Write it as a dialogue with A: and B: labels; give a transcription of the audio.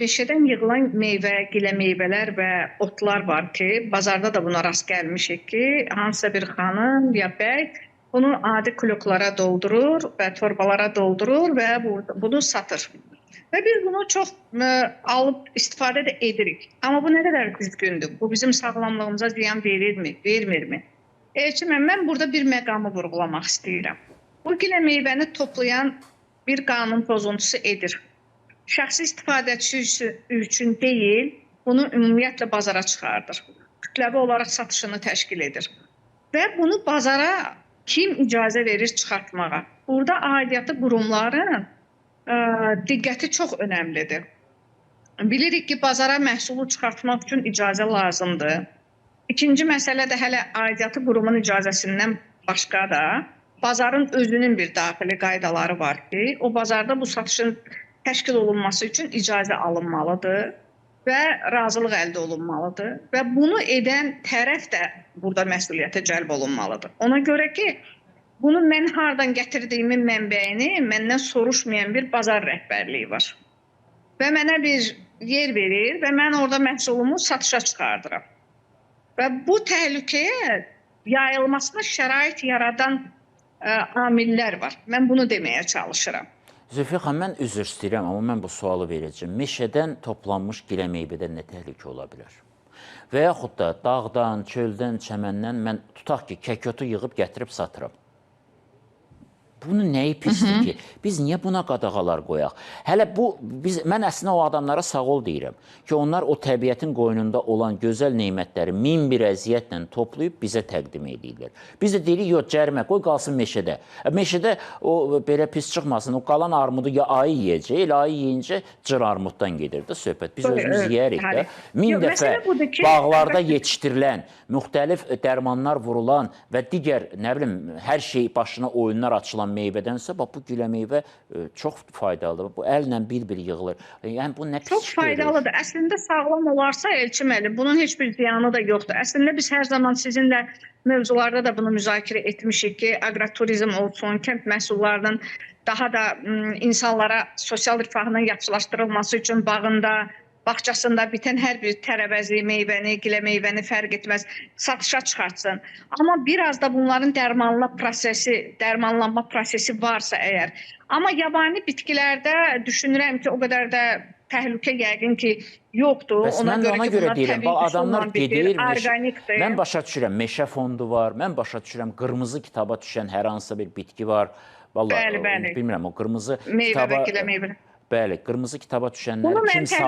A: Meşədən yığılan meyvə, gilə meyvələr və otlar var ki, bazarda da buna rast gəlmişik ki, hansısa bir xanım ya bəy bunu adi kloklara doldurur və torbalara doldurur və bunu satır. Və biz bunu çox alıb istifadə də edirik. Amma bu nə qədər düzgündür? Bu bizim sağlamlığımıza ziyan verirmi, vermirmi? Elçin müəllim, mən burada bir məqamı vurğulamaq istəyirəm. Bu gilə meyvəni toplayan bir qanun pozuntusu edir. Şəxsi istifadəçi üçün deyil, bunu ümumiyyətlə bazara çıxardır. Kütləvi olaraq satışını təşkil edir. Və bunu bazara kim icazə verir çıxartmağa? Burada aidiyyatı qurumların diqqəti çox önəmlidir. Bilirik ki, bazara məhsulu çıxartmaq üçün icazə lazımdır. İkinci məsələ də hələ aidiyyatı qurumun icazəsindən başqa da bazarın özünün bir daxili qaydaları var ki, o bazarda bu satışın təşkil olunması üçün icazə alınmalıdır və razılıq əldə olunmalıdır və bunu edən tərəf də burada məsuliyyətə cəlb olunmalıdır. Ona görə ki, bunu mən hardan gətirdiyimin mənbəyini məndən soruşmayan bir bazar rəhbərliyi var. Və mənə bir yer verir və mən orada məhsulumu satışa çıxardıram. Və bu təhlükəyə yayılmasına şərait yaradan amillər var. Mən bunu deməyə çalışıram.
B: Zülfiyə xanım, mən üzr istəyirəm, amma mən bu sualı verəcəm. Meşədən toplanmış gilə meyvədən nə təhlükə ola bilər? Və yaxud da dağdan, çöldən, çəməndən mən tutaq ki, kəkotu yığıb gətirib satıram. Bunun nəyi pisdir ki? Biz niyə buna qadağalar qoyaq? Hələ mən əslində o adamlara sağ ol deyirəm ki, onlar o təbiətin qoynunda olan gözəl neymətləri min bir əziyyətlə toplayıb bizə təqdim edirlər. Biz də deyirik, yox, cərimə qoy, qalsın meşədə. Meşədə o belə pis çıxmasın, o qalan armudu ya ayı yiyəcək, elə ayı yeyincə cır armuddan gedir də söhbət. Biz özümüz yiyərik də. Min dəfə bağlarda yetişdirilən, müxtəlif dərmanlar vurulan və digər, nə bilim, hər şey başına oyunlar açılan meyvədənsə, bu gilə meyvə çox faydalıdır. Bu əllə bir-bir yığılır. Yəni, bu nə pis
A: çox faydalıdır. Əslində sağlam olarsa, Elçin müəllim, bunun heç bir ziyanı da yoxdur. Əslində biz hər zaman sizinlə mövzularda da bunu müzakirə etmişik ki, aqroturizm olsun, kənd məhsullarının daha da insanlara sosial rifahının yaxşılaşdırılması üçün bağında, bağçasında bitən hər bir tərəvəzi, meyvəni, gilə meyvəni fərq etməz, satışa çıxartsın. Amma biraz da bunların dərmanlanma prosesi varsa əgər. Amma yabani bitkilərdə düşünürəm ki, o qədər də təhlükə yəqin ki, yoxdur.
B: Bəs mən ona görə deyirəm, adamlar gedir,
A: orqanikdir.
B: Mən başa düşürəm, meşə fondu var, mən başa düşürəm, qırmızı kitaba düşən hər hansısa bir bitki var.
A: Bəli, bəli.
B: Bilmirəm, o qırmızı
A: meyvə və gilə meyvə.
B: Bəli, qırmızı kitaba düşənləri kim salıb?